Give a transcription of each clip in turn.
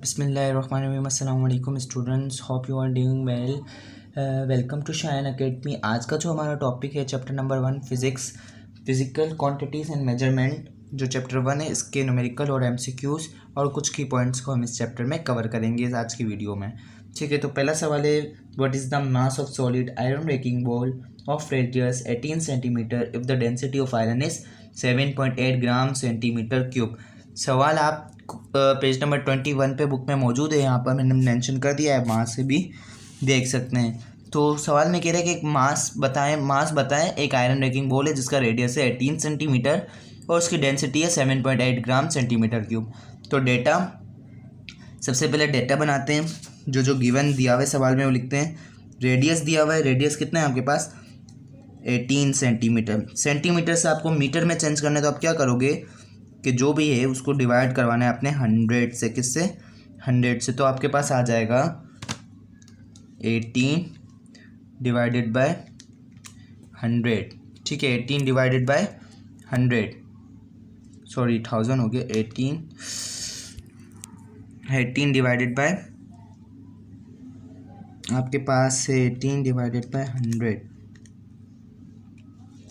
बिस्मिल्लाहिर्रहमानिर्रहीम। अस्सलाम वालेकुम students, hope you are doing well. Welcome to Shine Academy. आज का जो हमारा टॉपिक है chapter number 1 physics, physical quantities and measurement. जो चैप्टर 1 है इसके न्यूमेरिकल और एमसीक्यूज़ और कुछ की पॉइंट्स को हम इस चैप्टर में कवर करेंगे आज की वीडियो में। ठीक है, तो पहला सवाल है, what is the mass of solid iron racking ball of radius 18 centimetre if the density of iron is 7.8 gram centimetre cube. सवाल आप पेज नंबर 21 पे बुक में मौजूद है। यहाँ पर मैंने मेंशन कर दिया है, वहाँ से भी देख सकते हैं। तो सवाल में कह रहा है कि एक मास बताएं एक आयरन रेकिंग बॉल है जिसका रेडियस है 18 सेंटीमीटर और उसकी डेंसिटी है 7.8 ग्राम सेंटीमीटर क्यूब। तो डेटा, सबसे पहले डेटा बनाते हैं। जो गिवन दिया हुआ है सवाल में वो लिखते हैं। रेडियस दिया हुआ है, रेडियस कितना है आपके पास 18 सेंटीमीटर। सेंटीमीटर से आपको मीटर में चेंज करना है, तो आप क्या करोगे कि जो भी है उसको डिवाइड करवाना है आपने 100 से। किससे? 100 से। तो आपके पास आ जाएगा 18 डिवाइडेड बाय 100। ठीक है, 18 डिवाइडेड बाय 100, सॉरी 1000 हो गया। 18 डिवाइडेड बाय, आपके पास है 18 डिवाइडेड बाय 100,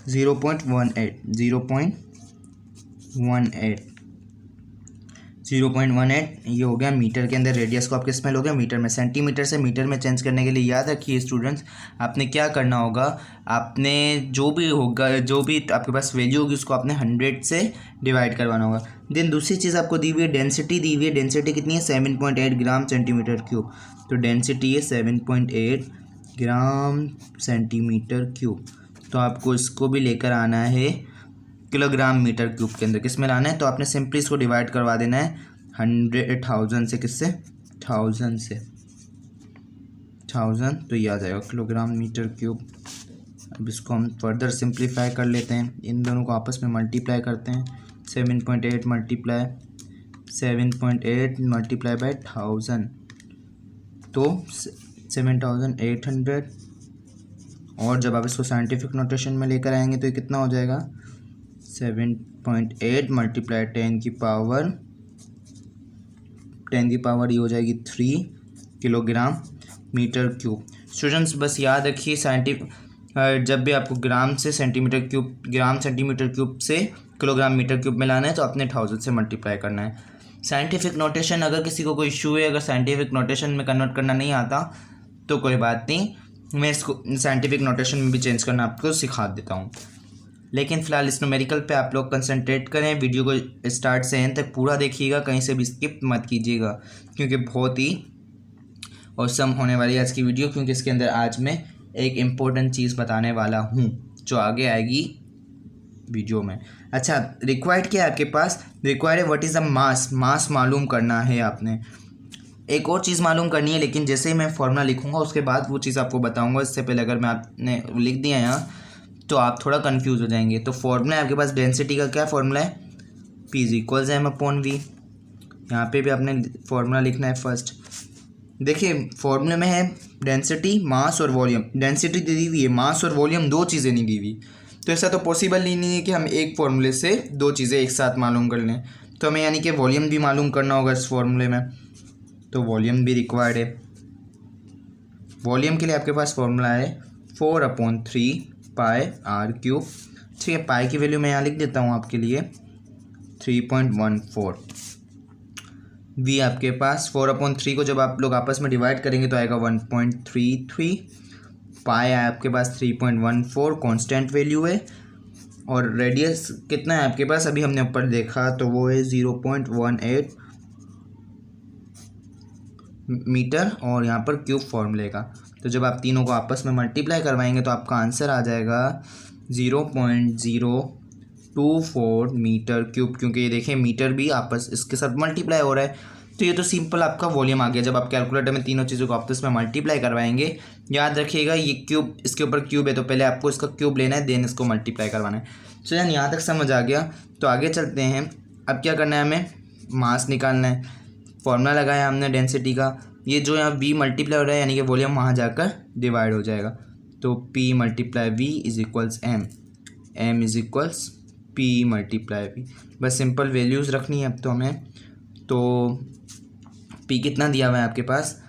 0.18 ये हो गया मीटर के अंदर। रेडियस को आप किस में लोगे? मीटर में। सेंटीमीटर से मीटर में चेंज करने के लिए याद रखिए स्टूडेंट्स, आपने क्या करना होगा, आपने जो भी आपके पास वैल्यू होगी उसको आपने 100 से डिवाइड करवाना होगा। देन दूसरी चीज़ आपको दी हुई है, डेंसिटी दी हुई है। डेंसिटी कितनी है? 7.8 ग्राम सेंटीमीटर क्यूब। तो डेंसिटी है 7.8 ग्राम सेंटीमीटर क्यूब। तो आपको इसको भी लेकर आना है किलोग्राम मीटर क्यूब के अंदर। किस में लाना है? तो आपने सिंपली इसको डिवाइड करवा देना है 1000 से। किससे? 1000 से। 1000 तो ये आ जाएगा किलोग्राम मीटर क्यूब। अब इसको हम फर्दर सिंप्लीफाई कर लेते हैं, इन दोनों को आपस में मल्टीप्लाई करते हैं। 7.8 मल्टीप्लाई बाय 1000 तो 7800। और जब आप इसको साइंटिफिक नोटेशन में लेकर आएंगे तो ये कितना हो जाएगा? 7.8 मल्टीप्लाई 10 की पावर ये हो जाएगी 3 किलोग्राम मीटर क्यूब। स्टूडेंट्स बस याद रखिए, जब भी आपको ग्राम सेंटीमीटर क्यूब से किलोग्राम मीटर क्यूब में लाना है तो अपने 1000 से मल्टीप्लाई करना है। साइंटिफिक नोटेशन, अगर किसी को कोई इशू है, अगर साइंटिफिक नोटेशन में कन्वर्ट करना नहीं आता तो कोई बात नहीं, मैं इसको साइंटिफिक नोटेशन में भी चेंज करना आपको सिखा देता हूँ। लेकिन फ़िलहाल इस न्यूमेरिकल पे आप लोग कंसंट्रेट करें। वीडियो को स्टार्ट से एंड तक पूरा देखिएगा, कहीं से भी स्किप मत कीजिएगा, क्योंकि बहुत ही औसम होने वाली है आज की वीडियो। क्योंकि इसके अंदर आज मैं एक इम्पोर्टेंट चीज़ बताने वाला हूँ जो आगे आएगी वीडियो में। अच्छा, रिक्वायर्ड क्या है आपके पास? रिक्वायर्ड है व्हाट इज़ द मास मालूम करना है आपने। एक और चीज़ मालूम करनी है, लेकिन जैसे ही मैं फॉर्मूला लिखूंगा उसके बाद वो चीज़ आपको बताऊंगा। इससे पहले अगर मैं आपने लिख दिया यहाँ तो आप थोड़ा कंफ्यूज हो जाएंगे। तो फॉर्मूला है आपके पास डेंसिटी का। क्या फॉर्मूला है? P=m/v। यहाँ पे भी आपने फॉर्मूला लिखना है फर्स्ट। देखिए फॉर्मूले में है डेंसिटी, मास और वॉल्यूम। डेंसिटी दी हुई है, मास और वॉल्यूम दो चीज़ें नहीं दी हुई। तो ऐसा तो पॉसिबल ही नहीं है कि हम एक फॉर्मूले से दो चीज़ें एक साथ मालूम कर लें। तो हमें यानी कि वॉल्यूम भी मालूम करना होगा इस फॉर्मूले में, तो वॉल्यूम भी रिक्वायर्ड है। वॉल्यूम के लिए आपके पास फॉर्मूला है 4/3 पाई r क्यूब। ठीक है, पाई की वैल्यू मैं यहाँ लिख देता हूँ आपके लिए 3.14। v आपके पास 4/3 को जब आप लोग आपस में डिवाइड करेंगे तो आएगा 1.33। पाई है आपके पास 3.14, कांस्टेंट वैल्यू है। और रेडियस कितना है आपके पास? अभी हमने ऊपर देखा तो वो है 0.18 मीटर और यहाँ पर क्यूब फॉर्मूले का। तो जब आप तीनों को आपस में मल्टीप्लाई करवाएंगे तो आपका आंसर आ जाएगा 0.024 मीटर क्यूब। क्योंकि ये देखें मीटर भी आपस इसके साथ मल्टीप्लाई हो रहा है। तो ये तो सिंपल आपका वॉल्यूम आ गया। जब आप कैलकुलेटर में तीनों चीज़ों को आपस में मल्टीप्लाई करवाएंगे, याद रखिएगा ये क्यूब, इसके ऊपर क्यूब है तो पहले आपको इसका क्यूब लेना है, देन इसको मल्टीप्लाई करवाना है। तो यानी यहाँ तक समझ आ गया। तो आगे चलते हैं। अब क्या करना है? हमें मास निकालना है। फॉर्मूला लगाया हमने डेंसिटी का। ये जो यहाँ v मल्टीप्लाई हो रहा है यानी कि वॉल्यूम वहाँ जाकर डिवाइड हो जाएगा। तो p × v = m = p × v। बस सिंपल वैल्यूज़ रखनी है अब तो हमें। तो p पी कितना दिया हुआ है आपके पास,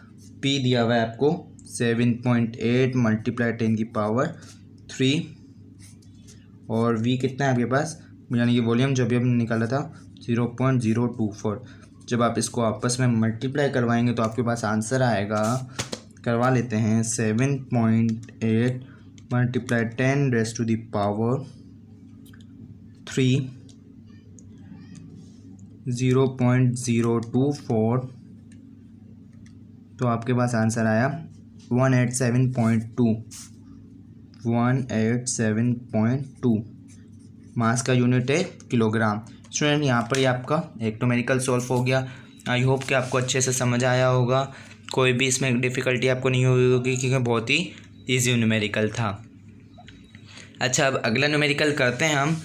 पी दिया हुआ है आपको 7.8 मल्टीप्लाई 10 की पावर 3 और वी कितना है आपके पास, यानी कि वॉल्यूम जो भी हमने निकाला था 0.024। जब आप इसको आपस में मल्टीप्लाई करवाएंगे तो आपके पास आंसर आएगा, करवा लेते हैं, 7.8 multiply 10 raise to the power 3 0.024, तो आपके पास आंसर आया 187.2 मास का यूनिट है किलोग्राम। स्टूडेंट यहाँ पर ही आपका एक न्यूमेरिकल सॉल्व हो गया। आई होप कि आपको अच्छे से समझ आया होगा, कोई भी इसमें डिफ़िकल्टी आपको नहीं हुई होगी क्योंकि बहुत ही ईजी न्यूमेरिकल था। अच्छा, अब अगला न्यूमेरिकल करते हैं हम।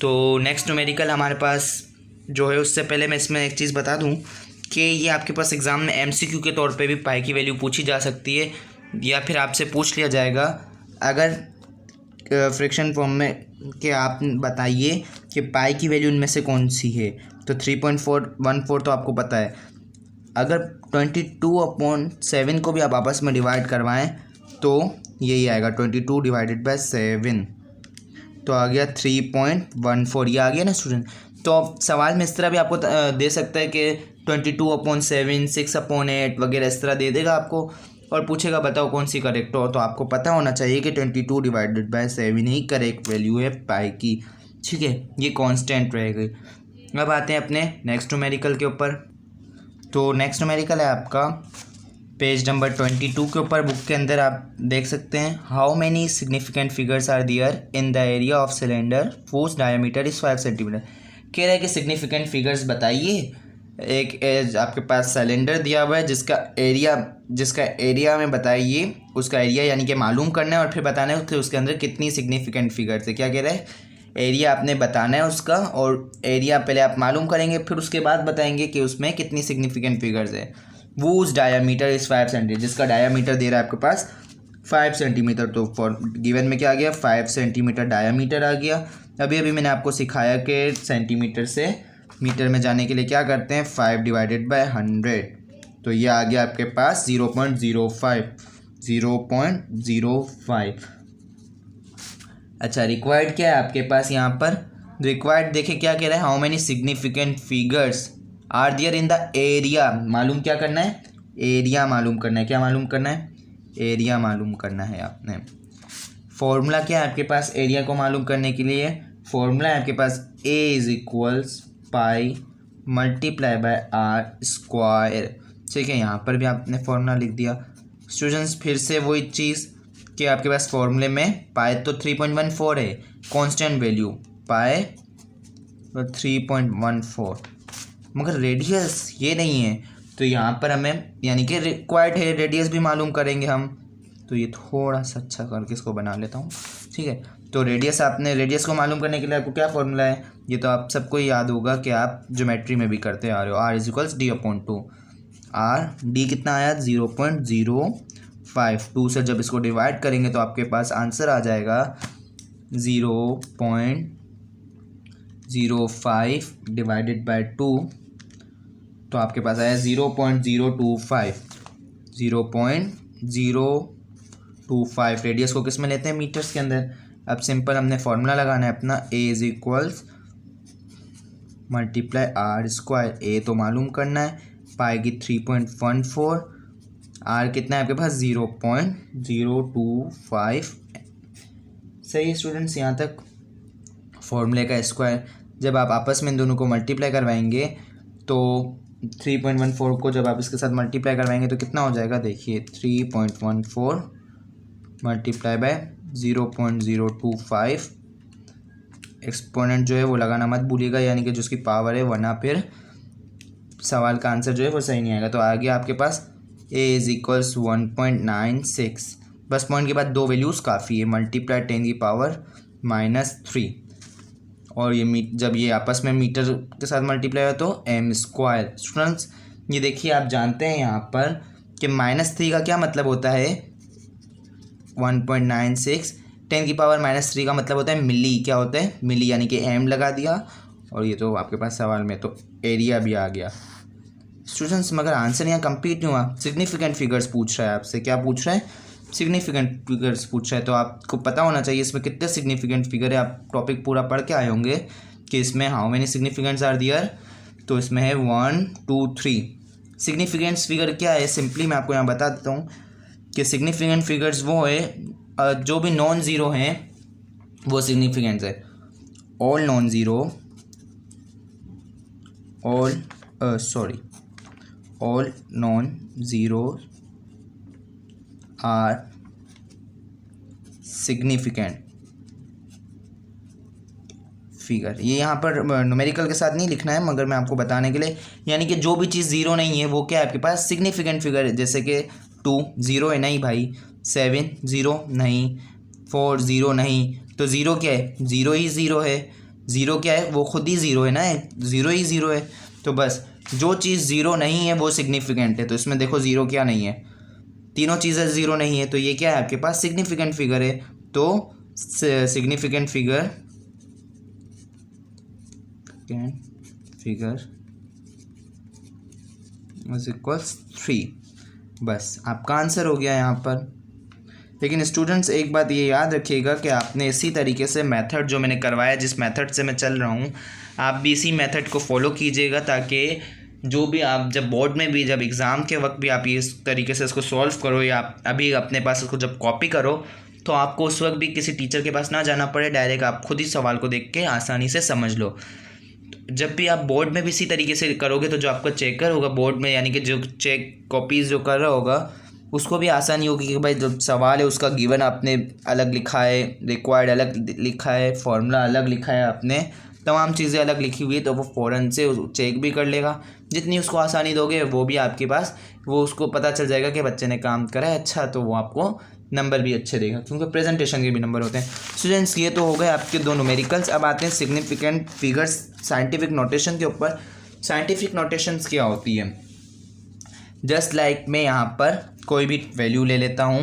तो नेक्स्ट न्यूमेरिकल हमारे पास जो है, उससे पहले मैं इसमें एक चीज़ बता दूं कि ये आपके पास एग्ज़ाम में MCQ के तौर पे भी पाई की वैल्यू पूछी जा सकती है, या फिर आपसे पूछ लिया जाएगा अगर फ्रैक्शन फॉर्म में कि आप बताइए कि पाई की वैल्यू इनमें से कौन सी है। तो 3.414 तो आपको पता है। अगर 22/7 को भी आप आपस में डिवाइड करवाएं तो यही आएगा 22 डिवाइडेड बाय 7, तो आ गया 3.14। ये आ गया ना स्टूडेंट। तो सवाल में इस तरह भी आपको दे सकता है कि 22/7, 6/8 वगैरह इस तरह दे देगा आपको और पूछेगा बताओ कौन सी करेक्ट हो। तो आपको पता होना चाहिए कि 22 divided by 7 he correct value है पाई की। ठीक है, ये कांस्टेंट रहेगी। अब आते हैं अपने नेक्स्ट न्यूमेरिकल के ऊपर। तो नेक्स्ट न्यूमेरिकल है आपका पेज नंबर 22 के ऊपर। बुक के अंदर आप देख सकते हैं, how many significant figures are there in the area of cylinder whose diameter is 5 centimetre. कह रहा है कि सिग्निफिकेंट फिगर्स बताइए। एक आपके पास सिलेंडर दिया हुआ है जिसका एरिया में बताइए, उसका एरिया यानी कि मालूम करना है और फिर बताना है कि उसके अंदर कितनी सिग्निफिकेंट फिगर्स है। क्या कह रहा है, एरिया आपने बताना है उसका, और एरिया पहले आप मालूम करेंगे फिर उसके बाद बताएंगे कि उसमें कितनी सिग्निफिकेंट फिगर्स है। वूज डायामीटर इज़ 5 सेंटीमीटर, जिसका डायामीटर दे रहा है आपके पास 5 सेंटीमीटर। तो फॉर गिवन में क्या आ गया, 5 सेंटीमीटर डायामीटर आ गया। अभी मैंने आपको सिखाया कि सेंटीमीटर से मीटर में जाने के लिए क्या करते हैं, 5 डिवाइडेड बाय 100, तो ये आ गया आपके पास 0.05। अच्छा, रिक्वायर्ड क्या है आपके पास यहाँ पर, रिक्वायर्ड देखिए क्या कह रहा है, how many significant figures are there in the area. मालूम क्या करना है, एरिया मालूम करना है। क्या मालूम करना है, एरिया मालूम करना है आपने। फॉर्मूला क्या है आपके पास एरिया को मालूम करने के लिए, फॉर्मूला है आपके पास A is equals pi multiply by R square. ठीक है, यहाँ पर भी आपने फॉर्मूला लिख दिया। स्टूडेंट्स फिर से वही चीज़ कि आपके पास फॉर्मूले में पाई तो 3.14 है, कांस्टेंट वैल्यू पाई 3.14, मगर रेडियस ये नहीं है। तो यहाँ पर हमें यानी कि रिक्वायर्ड है, रेडियस भी मालूम करेंगे हम। तो ये थोड़ा सा अच्छा करके इसको बना लेता हूँ। ठीक है, तो रेडियस रेडियस को मालूम करने के लिए आपको क्या फॉर्मूला है, ये तो आप सबको याद होगा कि आप ज्योमेट्री में भी करते आ रहे हो। R is equals D/2। D कितना आया, 0.05। 2 से जब इसको डिवाइड करेंगे तो आपके पास आंसर आ जाएगा 0.05 डिवाइडेड बाय 2, तो आपके पास आया 0.025। 0.025 रेडियस को किस में लेते हैं, मीटर्स के अंदर। अब सिंपल हमने फॉर्मूला लगाना है अपना, A is equals multiply r square. A तो मालूम करना है, पाएगी 3.14, आर कितना है आपके पास 0.025। सही स्टूडेंट्स, यहाँ तक फॉर्मूले का स्क्वायर। जब आप आपस में इन दोनों को मल्टीप्लाई करवाएंगे तो 3.14 को जब आप इसके साथ मल्टीप्लाई करवाएंगे तो कितना हो जाएगा, देखिए 3.14 मल्टीप्लाई बाय 0.025। एक्सपोनेंट जो है वो लगाना मत भूलिएगा, यानी कि जो उसकी पावर है, वरना फिर सवाल का आंसर जो है वो सही नहीं आएगा। तो आ गया आपके पास A इज इक्वल्स 1.96। बस पॉइंट के बाद दो वैल्यूज़ काफ़ी है, मल्टीप्लाई 10 की पावर -3, और ये जब ये आपस में मीटर के साथ मल्टीप्लाई हो तो m स्क्वायर। स्टूडेंट्स ये देखिए, आप जानते हैं यहाँ पर कि -3 का क्या मतलब होता है, 1.96, 10 की पावर -3 का मतलब होता है मिली। क्या होता है, मिली, यानी कि m लगा दिया, और ये तो आपके पास सवाल में तो एरिया भी आ गया। स्टूडेंट्स मगर आंसर यहाँ कंप्लीट नहीं हुआ। सिग्निफिकेंट फिगर्स पूछ रहा है आपसे, क्या पूछ रहा है? सिग्निफिकेंट फिगर्स पूछ रहा है। तो आपको पता होना चाहिए इसमें कितने सिग्निफिकेंट फिगर है। आप टॉपिक पूरा पढ़ के आए होंगे कि इसमें हाउ मेनी सिग्निफिकेंट्स आर देयर। तो इसमें है 1 2 3। सिग्निफिकेंट्स फिगर क्या है? सिंपली मैं आपको यहाँ बता देता हूँ कि सिग्निफिकेंट फिगर्स वो है जो भी नॉन ज़ीरो हैं वो सिग्निफिकेंट्स है। All non zero, all non-zero are significant figure. ये यहाँ पर न्यूमेरिकल के साथ नहीं लिखना है मगर मैं आपको बताने के लिए, यानी कि जो भी चीज़ ज़ीरो नहीं है वो क्या है आपके पास? सिग्निफिकेंट फिगर है। जैसे कि 2 ज़ीरो है नहीं भाई, 7 ज़ीरो नहीं, 4 ज़ीरो नहीं, तो ज़ीरो क्या है? ज़ीरो ही ज़ीरो है। ज़ीरो क्या है? वो खुद ही ज़ीरो है ना, ज़ीरो ही ज़ीरो है। तो बस जो चीज़ ज़ीरो नहीं है वो सिग्निफिकेंट है। तो इसमें देखो ज़ीरो क्या नहीं है, तीनों चीज़ें ज़ीरो नहीं है, तो ये क्या है आपके पास? सिग्निफिकेंट फिगर है। तो सिग्निफिकेंट फिगर इज इक्वल्स 3। बस आपका आंसर हो गया यहाँ पर। लेकिन स्टूडेंट्स एक बात ये याद रखिएगा कि आपने इसी तरीके से मेथड जो मैंने करवाया, जिस मेथड से मैं चल रहा हूँ, आप भी इसी मेथड को फॉलो कीजिएगा ताकि जो भी आप जब बोर्ड में भी, जब एग्ज़ाम के वक्त भी आप ये इस तरीके से इसको सॉल्व करो या आप अभी अपने पास इसको जब कॉपी करो तो आपको उस वक्त भी किसी टीचर के पास ना जाना पड़े, डायरेक्ट आप खुद ही सवाल को देख के आसानी से समझ लो। जब भी आप बोर्ड में भी इसी तरीके से करोगे तो जो आपका चेकर होगा बोर्ड में, यानी कि जो चेक कॉपीज़ जो कर रहा होगा उसको भी आसानी होगी कि भाई जो सवाल है उसका गिवन आपने अलग लिखा है, रिक्वायर्ड अलग लिखा है, फॉर्मूला अलग लिखा है, आपने तमाम चीज़ें अलग लिखी हुई है, तो वो फ़ौरन से चेक भी कर लेगा। जितनी उसको आसानी दोगे वो भी आपके पास, वो उसको पता चल जाएगा कि बच्चे ने काम करा है अच्छा, तो वो आपको नंबर भी अच्छे देगा, क्योंकि प्रेजेंटेशन के भी नंबर होते हैं। स्टूडेंट्स ये तो हो गए आपके दो न्यूमेरिकल्स। अब आते हैं सिग्निफिकेंट फिगर्स साइंटिफिक नोटेशन के ऊपर। साइंटिफिक नोटेशंस क्या होती है? जस्ट लाइक मैं यहाँ पर कोई भी वैल्यू ले लेता हूँ,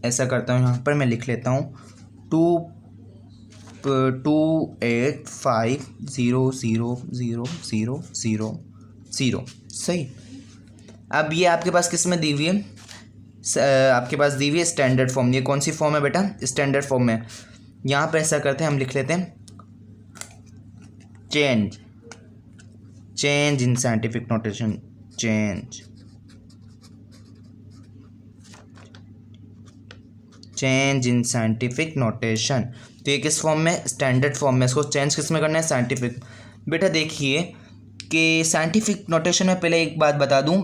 ऐसा करता हूँ, यहाँ पर मैं लिख लेता हूँ 285000000। सही। अब ये आपके पास किस में दी हुई है? आपके पास दी हुई है स्टैंडर्ड फॉर्म। ये कौन सी फॉर्म है बेटा? स्टैंडर्ड फॉर्म में। यहाँ पर ऐसा करते हैं, हम लिख लेते हैं change in scientific notation, change in scientific notation. तो ये किस फॉर्म में? स्टैंडर्ड फॉर्म में। इसको चेंज किस में करना है? साइंटिफिक। बेटा देखिए कि साइंटिफिक नोटेशन में पहले एक बात बता दूं,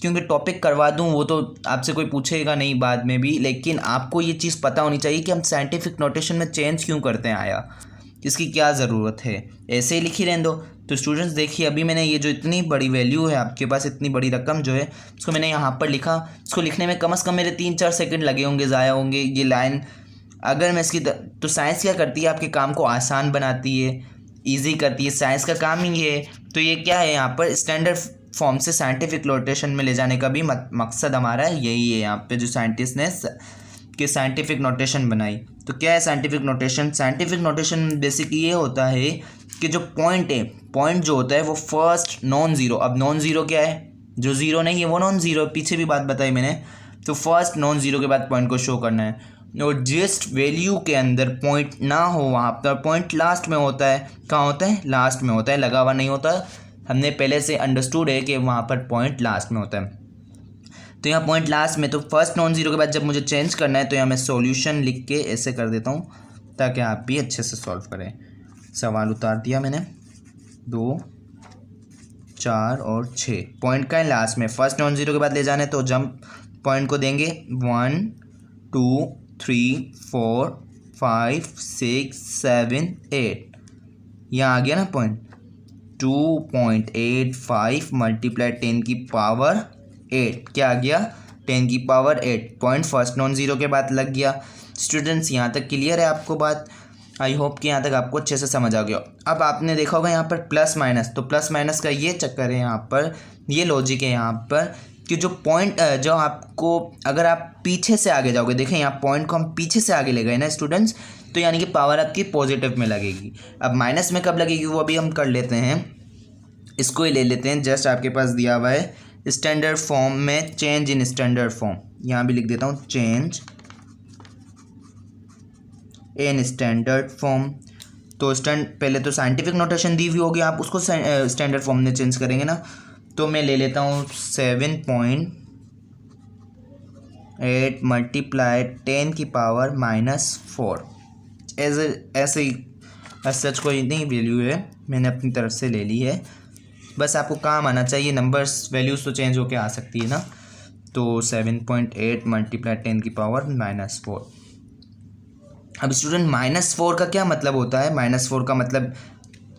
क्योंकि टॉपिक करवा दूं वो तो आपसे कोई पूछेगा नहीं बाद में भी, लेकिन आपको ये चीज़ पता होनी चाहिए कि हम साइंटिफिक नोटेशन में चेंज क्यों करते हैं, आया इसकी क्या ज़रूरत है, ऐसे ही लिखी रहने दो। तो स्टूडेंट्स देखिए, अभी मैंने ये जो इतनी बड़ी वैल्यू है आपके पास, इतनी बड़ी रकम जो है, इसको मैंने यहाँ पर लिखा। इसको लिखने में कम से कम मेरे 3-4 सेकंड लगे होंगे, ज़ाया होंगे। ये लाइन अगर मैं इसकी, तो साइंस क्या करती है? आपके काम को आसान बनाती है, ईजी करती है, साइंस का काम ही ये है। तो ये क्या है, यहाँ पर स्टैंडर्ड फॉर्म से साइंटिफिक नोटेशन में ले जाने का भी मकसद हमारा यही है। यहाँ पे जो साइंटिस्ट ने कि साइंटिफिक नोटेशन बनाई, तो क्या है scientific notation? Scientific notation basically ये होता है कि जो पॉइंट है, पॉइंट जो होता है वो फर्स्ट नॉन ज़ीरो। अब नॉन ज़ीरो क्या है? जो ज़ीरो नहीं है वो नॉन ज़ीरो, पीछे भी बात बताई मैंने। तो फर्स्ट नॉन ज़ीरो के बाद पॉइंट को शो करना है, और जिस वैल्यू के अंदर पॉइंट ना हो वहाँ पर पॉइंट लास्ट में होता है। कहाँ होता है? लास्ट में होता है, लगा हुआ नहीं होता। हमने पहले से अंडरस्टूड है कि वहाँ पर पॉइंट लास्ट में होता है। तो यहाँ पॉइंट लास्ट में, तो फर्स्ट नॉन ज़ीरो के बाद जब मुझे चेंज करना है तो यहाँ मैं सॉल्यूशन लिख के ऐसे कर देता हूँ ताकि आप भी अच्छे से सॉल्व करें। सवाल उतार दिया मैंने, 2, 4 और 6 पॉइंट का है लास्ट में। फर्स्ट नॉन ज़ीरो के बाद ले जाने तो जंप पॉइंट को देंगे 1 2 3 4 5 6 7 8। यहाँ आ गया ना पॉइंट। 2.85 मल्टीप्लाई 10 की पावर 8, क्या आ गया? 10 की power 8। Point first non zero के बाद लग गया। स्टूडेंट्स यहाँ तक क्लियर है आपको बात? आई होप कि यहाँ तक आपको अच्छे से समझ आ गया। अब आपने देखा होगा यहाँ पर प्लस माइनस, तो प्लस माइनस का ये चक्कर है यहाँ पर, ये लॉजिक है यहाँ पर कि जो पॉइंट जो आपको, अगर आप पीछे से आगे जाओगे, देखें यहाँ पॉइंट को हम पीछे से आगे ले गए ना स्टूडेंट्स, तो यानी कि पावर आपकी पॉजिटिव में लगेगी। अब माइनस में कब लगेगी वो अभी हम कर लेते हैं, इसको ही ले लेते हैं। जस्ट आपके पास दिया हुआ है स्टैंडर्ड फॉर्म में चेंज इन स्टैंडर्ड फॉर्म, यहाँ भी लिख देता हूँ चेंज इन स्टैंडर्ड फॉर्म। तो पहले तो साइंटिफिक नोटेशन दी हुई होगी, आप उसको स्टैंडर्ड फॉर्म में चेंज करेंगे ना। तो मैं ले लेता हूँ 7.8 मल्टीप्लाई 10 की पावर -4। ऐसे ही सच कोई नहीं वैल्यू है, मैंने अपनी तरफ से ले ली है, बस आपको काम आना चाहिए। नंबर्स वैल्यूज़ तो चेंज होके आ सकती है ना। तो 7.8 मल्टीप्लाई 10 की पावर -4। अब स्टूडेंट -4 का क्या मतलब होता है? -4 का मतलब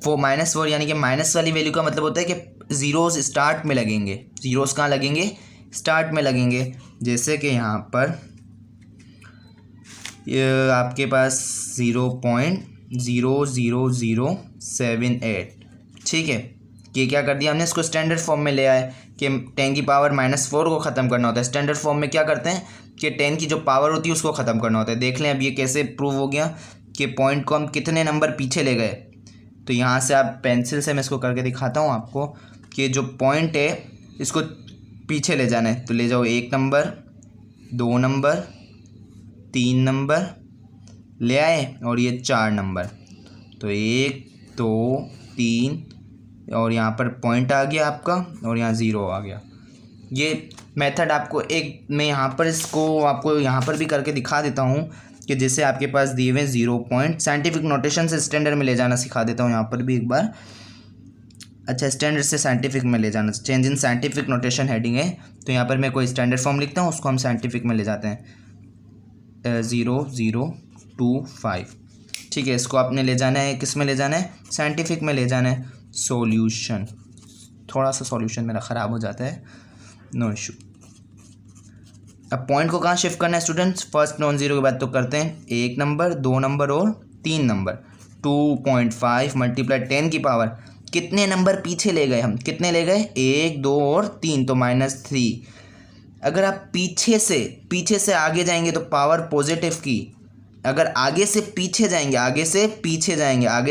-4 यानी कि माइनस वाली वैल्यू का मतलब होता है कि ज़ीरोज़ स्टार्ट में लगेंगे। ज़ीरोज़ कहाँ लगेंगे? स्टार्ट में लगेंगे। जैसे कि यहाँ पर आपके पास 0.00078, ठीक है। ये क्या कर दिया हमने, इसको स्टैंडर्ड फॉर्म में ले आए कि 10 की पावर -4 को ख़त्म करना होता है। स्टैंडर्ड फॉर्म में क्या करते हैं कि 10 की जो पावर होती है उसको ख़त्म करना होता है। देख लें अब ये कैसे प्रूव हो गया कि पॉइंट को हम कितने नंबर पीछे ले गए। तो यहाँ से आप पेंसिल से मैं इसको करके दिखाता हूँ आपको कि जो पॉइंट है इसको पीछे ले जाना है। तो ले जाओ 1 नंबर, 2 नंबर, 3 नंबर ले आए और ये 4 नंबर। तो 1 2 3 और यहाँ पर पॉइंट आ गया आपका और यहाँ 0 आ गया। ये मेथड आपको एक मैं यहाँ पर इसको आपको यहाँ पर भी करके दिखा देता हूँ कि जैसे आपके पास दिए हुए 0 पॉइंट साइंटिफिक नोटेशन से स्टैंडर्ड में ले जाना सिखा देता हूँ यहाँ पर भी एक बार। अच्छा, स्टैंडर्ड से साइंटिफिक में ले जाना, change in scientific notation heading है। तो यहाँ पर मैं कोई स्टैंडर्ड फॉर्म लिखता हूँ, उसको हम साइंटिफिक में ले जाते हैं 0025, ठीक है। इसको आपने ले जाना है, किस में ले जाना है? साइंटिफिक में ले जाना है। सॉल्यूशन, थोड़ा सा सॉल्यूशन मेरा ख़राब हो जाता है, नो इशू। अब पॉइंट को कहाँ शिफ्ट करना है स्टूडेंट्स? फर्स्ट नॉन ज़ीरो के बाद तो करते हैं 1 नंबर, 2 नंबर और 3 नंबर। 2.5 मल्टीप्लाई 10 की पावर, कितने नंबर पीछे ले गए हम? कितने ले गए? 1 2 और 3, तो -3। अगर आप पीछे से आगे जाएंगे तो पावर पॉजिटिव की, अगर आगे से पीछे जाएंगे, आगे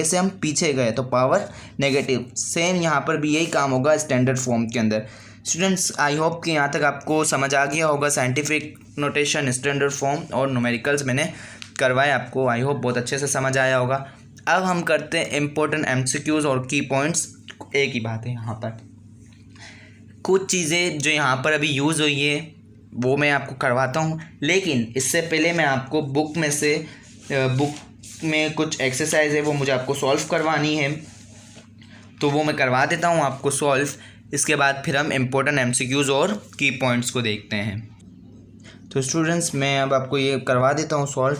से हम पीछे गए तो पावर नेगेटिव। सेम यहाँ पर भी यही काम होगा स्टैंडर्ड फॉर्म के अंदर। स्टूडेंट्स, आई होप कि यहाँ तक आपको समझ आ गया होगा। साइंटिफिक नोटेशन, स्टैंडर्ड फॉर्म और न्यूमेरिकल्स मैंने करवाए आपको, आई होप बहुत अच्छे से समझ आया होगा। अब हम करते हैं इम्पोर्टेंट MCQs और की पॉइंट्स। एक ही बात है यहाँ पर, कुछ चीज़ें जो यहाँ पर अभी यूज़ हुई है वो मैं आपको करवाता हूँ, लेकिन इससे पहले मैं आपको बुक में कुछ एक्सरसाइज है वो मुझे आपको सॉल्व करवानी है, तो वो मैं करवा देता हूँ आपको सॉल्व। इसके बाद फिर हम इम्पोर्टेंट MCQs और की पॉइंट्स को देखते हैं। तो स्टूडेंट्स, मैं अब आपको ये करवा देता हूँ सॉल्व।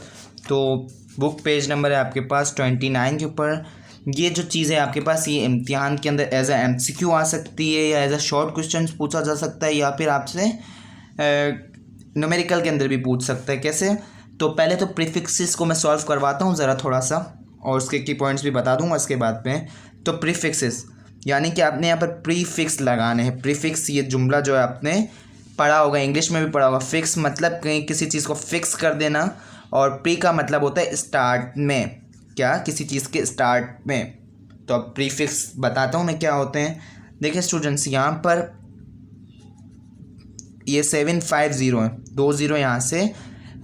तो बुक पेज नंबर है आपके पास 29 के ऊपर। ये जो चीज़ है आपके पास, ये इम्तिहान के अंदर एज MCQ आ सकती है या एज शॉर्ट क्वेश्चन पूछा जा सकता है, या फिर आपसे न्यूमेरिकल के अंदर भी पूछ सकता है। कैसे? तो पहले तो प्रीफिक्सेस को मैं सॉल्व करवाता हूँ ज़रा थोड़ा सा, और उसके की पॉइंट्स भी बता दूँगा इसके बाद में। तो प्रीफिक्सेस यानी कि आपने यहाँ पर प्रीफिक्स लगाने हैं। प्रीफिक्स, ये जुमला जो है आपने पढ़ा होगा, इंग्लिश में भी पढ़ा होगा। फिक्स मतलब कहीं किसी चीज़ को फिक्स कर देना, और प्री का मतलब होता है स्टार्ट में, क्या? किसी चीज़ के स्टार्ट में। तो अब प्रीफिक्स बताता हूँ मैं क्या होते हैं। देखिए स्टूडेंट्स, यहाँ पर ये 750 है, 2 0 यहाँ से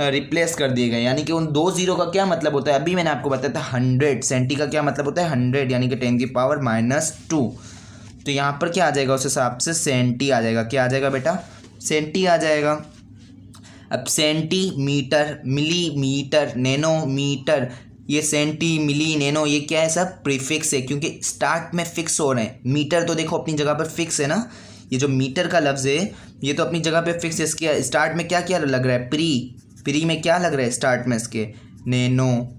रिप्लेस कर दिए गए, यानी कि उन 2 0 का क्या मतलब होता है? अभी मैंने आपको बताया था 100। सेंटी का क्या मतलब होता है? 100, यानी कि 10 की पावर -2। तो यहाँ पर क्या आ जाएगा? उस हिसाब से सेंटी आ जाएगा। क्या आ जाएगा बेटा? सेंटी आ जाएगा। अब सेंटीमीटर, मिलीमीटर, नैनोमीटर, ये सेंटी, मिली, नैनो, ये क्या है? सब प्रीफिक्स है, क्योंकि स्टार्ट में फिक्स हो रहे हैं। मीटर तो देखो अपनी जगह पर फिक्स है ना, ये जो मीटर का लफ्ज़ है ये तो अपनी जगह पे फिक्स है। इसके स्टार्ट में क्या क्या लग रहा है? प्री में क्या लग रहा है स्टार्ट में? इसके नैनो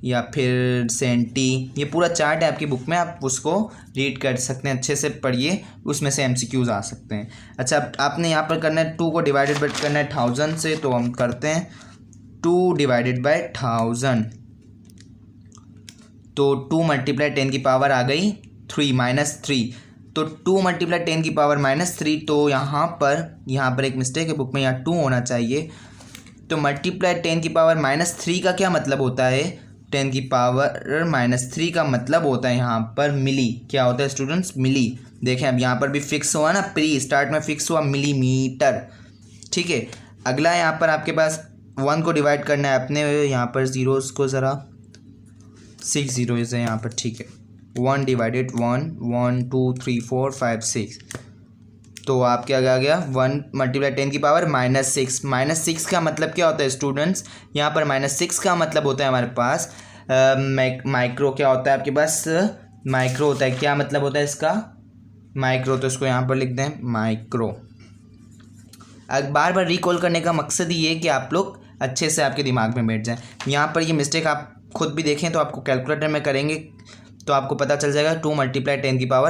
या फिर सेंटी। ये पूरा चार्ट है आपकी बुक में, आप उसको रीड कर सकते हैं, अच्छे से पढ़िए, उसमें से MCQs आ सकते हैं। अच्छा, अब आपने यहाँ पर करना है 2 को डिवाइडेड बाई करना है 1000 से, तो हम करते हैं 2 डिवाइडेड बाई 1000। तो 2 मल्टीप्लाई 10 की पावर आ गई 3 -3। तो 2 मल्टीप्लाई 10 की पावर -3। तो यहाँ पर एक मिस्टेक है बुक में, यहाँ 2 होना चाहिए। तो मल्टीप्लाई 10⁻³ का क्या मतलब होता है? 10⁻³ का मतलब होता है यहाँ पर मिली। क्या होता है स्टूडेंट्स? मिली। देखें अब यहाँ पर भी फिक्स हुआ ना, प्री स्टार्ट में फिक्स हुआ मिलीमीटर। ठीक है, अगला यहाँ पर आपके पास 1 को डिवाइड करना है अपने, यहाँ पर जीरोस को ज़रा 6 जीरोज़ है यहाँ पर। ठीक है, 1 डिवाइडेड 1 1 2 3 4 5 6, तो आप क्या आ गया 1 मल्टीप्लाई 10⁻⁻6। -6 का मतलब क्या होता है स्टूडेंट्स? यहाँ पर -6 का मतलब होता है हमारे पास माइक्रो। क्या होता है आपके पास? माइक्रो होता है। क्या मतलब होता है इसका? माइक्रो। तो इसको यहाँ पर लिख दें माइक्रो। अब बार बार रिकॉल करने का मकसद ये है कि आप लोग अच्छे से आपके दिमाग में बैठ जाए। यहाँ पर ये मिस्टेक आप खुद भी देखें तो आपको कैलकुलेटर में करेंगे तो आपको पता चल जाएगा 2 मल्टीप्लाई 10⁻³ आ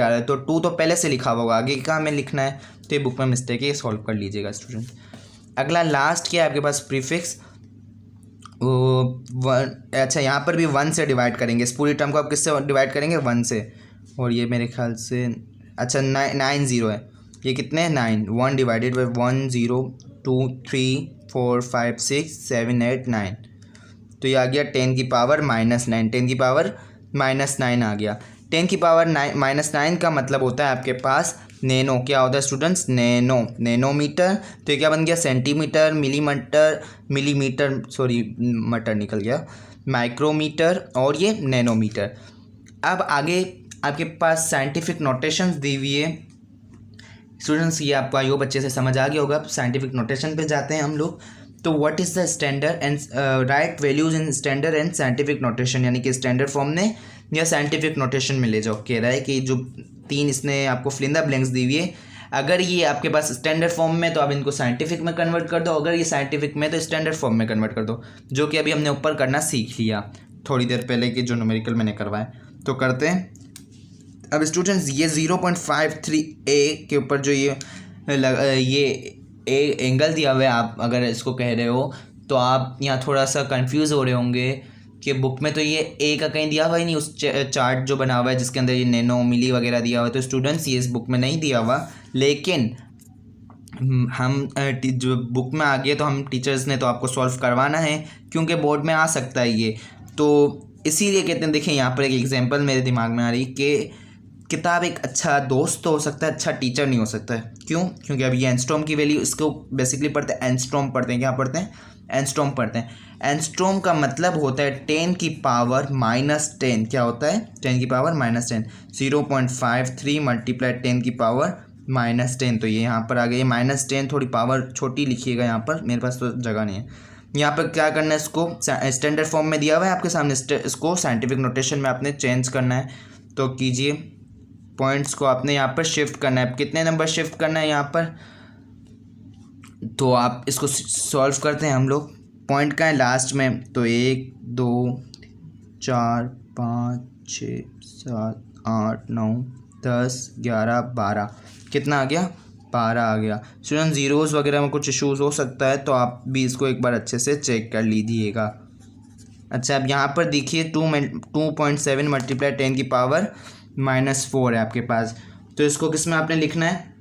रहा है। तो 2 तो पहले से लिखा होगा, आगे का हमें लिखना है, तो ये बुक में मिस्टेक है, ये सॉल्व कर लीजिएगा स्टूडेंट। अगला लास्ट क्या है आपके पास? प्रीफिक्स। अच्छा, यहाँ पर भी 1 से डिवाइड करेंगे। इस पूरी टर्म को आप किससे डिवाइड करेंगे? 1 से। और ये मेरे ख्याल से अच्छा 9 0 है। ये कितने हैं? 9। 1 डिवाइडेड बाई 1 0 2 3 4 5 6 7 8 9, तो ये आ गया 10⁻⁻9। 10⁻⁻9 आ गया। 10⁻⁻9 का मतलब होता है आपके पास नैनो। क्या होता है स्टूडेंट्स? Nano, nanometre. तो ये क्या बन गया? सेंटीमीटर, मिलीमीटर, सॉरी मटर निकल गया, माइक्रोमीटर और ये नैनोमीटर। अब आगे आपके पास साइंटिफिक नोटेशंस दी हुई है स्टूडेंट्स, ये आपको आई होप अच्छे से समझ आ गया होगा। साइंटिफिक नोटेशन पे जाते हैं हम लोग। तो what is the standard and right values in standard and scientific notation, यानी कि स्टैंडर्ड फॉर्म में या साइंटिफिक नोटेशन में ले जाओ। कह रहा है कि जो 3 इसने आपको फिल इन द ब्लैंक्स दी हुई है, अगर ये आपके पास स्टैंडर्ड फॉर्म में तो आप इनको साइंटिफिक में कन्वर्ट कर दो, अगर ये साइंटिफिक में तो स्टैंडर्ड फॉर्म में कन्वर्ट कर दो, जो कि अभी हमने ऊपर करना सीख लिया थोड़ी देर पहले कि जो न्यूमेरिकल मैंने करवाया। तो करते हैं अब स्टूडेंट्स। ये 0.53 के ऊपर जो ये एंगल दिया हुआ है, आप अगर इसको कह रहे हो तो आप यहाँ थोड़ा सा कंफ्यूज हो रहे होंगे कि बुक में तो ये ए का कहीं दिया हुआ ही नहीं, उस चार्ट जो बना हुआ है जिसके अंदर ये नैनो मिली वगैरह दिया हुआ है। तो स्टूडेंट्स ये इस बुक में नहीं दिया हुआ, लेकिन हम जो बुक में आ गए तो हम टीचर्स ने तो आपको सॉल्व करवाना है, क्योंकि बोर्ड में आ सकता है ये। तो इसीलिए कहते हैं, देखिए यहाँ पर एक एग्जांपल मेरे दिमाग में आ रही कि किताब एक अच्छा दोस्त तो हो सकता है, अच्छा टीचर नहीं हो सकता है। क्यों? क्योंकि अब ये एंस्ट्रॉम की वैल्यू, इसको बेसिकली पढ़ते हैं एंस्ट्रॉम पढ़ते हैं। क्या पढ़ते हैं? एंस्ट्रॉम पढ़ते हैं। एंस्ट्रॉम का मतलब होता है 10⁻⁻10। क्या होता है? 10⁻⁻10। 0.53 मल्टीप्लाई 10⁻⁻10। तो ये यहाँ पर आ गई -10, थोड़ी पावर छोटी लिखिएगा यहाँ पर, मेरे पास तो जगह नहीं है। यहाँ पर क्या करना है, इसको स्टैंडर्ड फॉर्म में दिया हुआ है आपके सामने, इसको साइंटिफिक नोटेशन में आपने चेंज करना है। तो कीजिए, पॉइंट्स को आपने यहाँ पर शिफ्ट करना है। कितने नंबर शिफ्ट करना है यहाँ पर? तो आप इसको सॉल्व करते हैं हम लोग। पॉइंट का है लास्ट में, तो 1 2 4 5 6 7 8 9 10 11 12, कितना आ गया? 12 आ गया। स्टूडेंट जीरोज़ वगैरह में कुछ इश्यूज़ हो सकता है, तो आप भी इसको एक बार अच्छे से चेक कर लीजिएगा। अच्छा, अब यहाँ पर देखिए 2.7 मल्टीप्लाई 10⁻⁻4 है आपके पास। तो इसको किस में आपने लिखना है?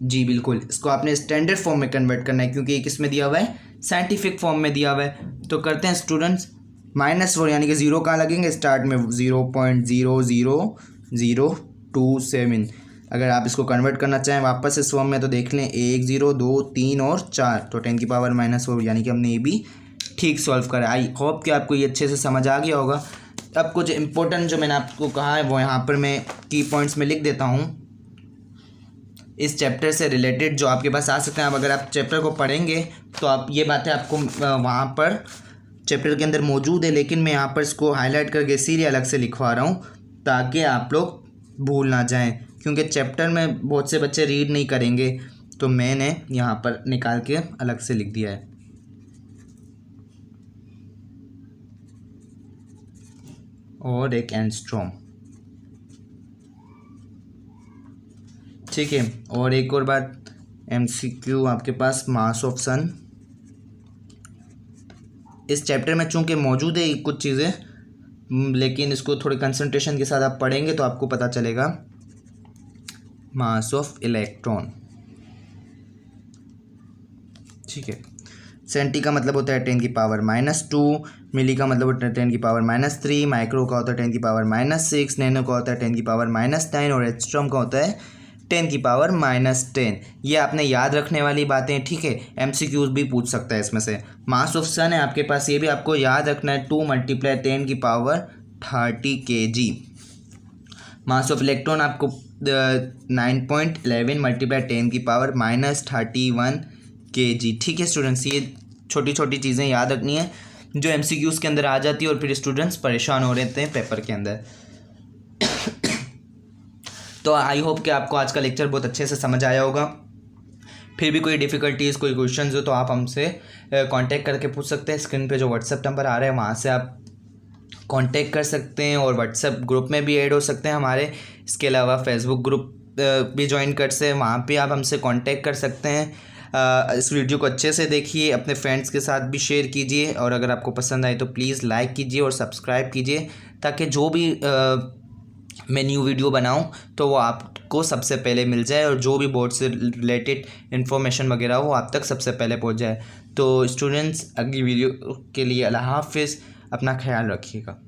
जी बिल्कुल, इसको आपने स्टैंडर्ड फॉर्म में कन्वर्ट करना है, क्योंकि ये किस में दिया हुआ है? साइंटिफिक फॉर्म में दिया हुआ है। तो करते हैं स्टूडेंट्स, -4 यानी कि 0 कहाँ लगेंगे? स्टार्ट में 0.00027। अगर आप इसको कन्वर्ट करना चाहें वापस इस फॉर्म में तो देख लें 1 0 2 3 और 4, तो 10⁻⁻4, यानी कि हमने ये भी ठीक सॉल्व करा। आई होप कि आपको ये अच्छे से समझ आ गया होगा। अब कुछ इंपॉर्टेंट जो मैंने आपको कहा है वो यहाँ पर मैं की पॉइंट्स में लिख देता हूँ, इस चैप्टर से रिलेटेड जो आपके पास आ सकते हैं। अब अगर आप चैप्टर को पढ़ेंगे तो आप ये बातें आपको वहाँ पर चैप्टर के अंदर मौजूद है, लेकिन मैं यहाँ पर इसको हाईलाइट करके इसीलिए अलग से लिखवा रहा हूँ ताकि आप लोग भूल ना जाएं, क्योंकि चैप्टर में बहुत से बच्चे रीड नहीं करेंगे, तो मैंने यहाँ पर निकाल के अलग से लिख दिया है। और एक एंस्ट्रॉम, ठीक है। और एक और बात, MCQ आपके पास मास ऑफ सन इस चैप्टर में चूंकि मौजूद है कुछ चीज़ें, लेकिन इसको थोड़े कंसंट्रेशन के साथ आप पढ़ेंगे तो आपको पता चलेगा। मास ऑफ इलेक्ट्रॉन, ठीक है। सेंटी का मतलब होता है 10⁻², मिली का मतलब होता है 10⁻3, माइक्रो का होता है 10⁻6, नैनो का होता है 10⁻9 और एंगस्ट्रॉम का होता है 10⁻10। ये आपने याद रखने वाली बातें, ठीक है। MCQs भी पूछ सकता है इसमें से। मास ऑफ सन है आपके पास, ये भी आपको याद रखना है 2 × 10⁻30 kg। मास ऑफ इलेक्ट्रॉन आपको 9.11 × 10⁻31 kg, ठीक है स्टूडेंट्स। ये छोटी छोटी चीज़ें याद रखनी है जो MCQs के अंदर आ जाती है और फिर स्टूडेंट्स परेशान हो रहे थे पेपर के अंदर। तो आई होप कि आपको आज का लेक्चर बहुत अच्छे से समझ आया होगा। फिर भी कोई डिफ़िकल्टीज़, कोई क्वेश्चंस हो तो आप हमसे कांटेक्ट करके पूछ सकते हैं। स्क्रीन पे जो व्हाट्सएप नंबर आ रहा है वहाँ से आप कांटेक्ट कर सकते हैं और व्हाट्सएप ग्रुप में भी ऐड हो सकते हैं हमारे। इसके अलावा फेसबुक ग्रुप भी ज्वाइन कर से, वहाँ पे आप हमसे कांटेक्ट कर सकते हैं। इस वीडियो को अच्छे से देखिए, अपने फ्रेंड्स के साथ भी शेयर कीजिए और अगर आपको पसंद आए तो प्लीज़ लाइक कीजिए और सब्सक्राइब कीजिए, ताकि जो भी मैं न्यू वीडियो बनाऊं तो वो आपको सबसे पहले मिल जाए और जो भी बोर्ड से रिलेटेड इन्फॉर्मेशन वगैरह वो आप तक सबसे पहले पहुंच जाए। तो स्टूडेंट्स, अगली वीडियो के लिए अल्लाह हाफिज़, अपना ख्याल रखिएगा।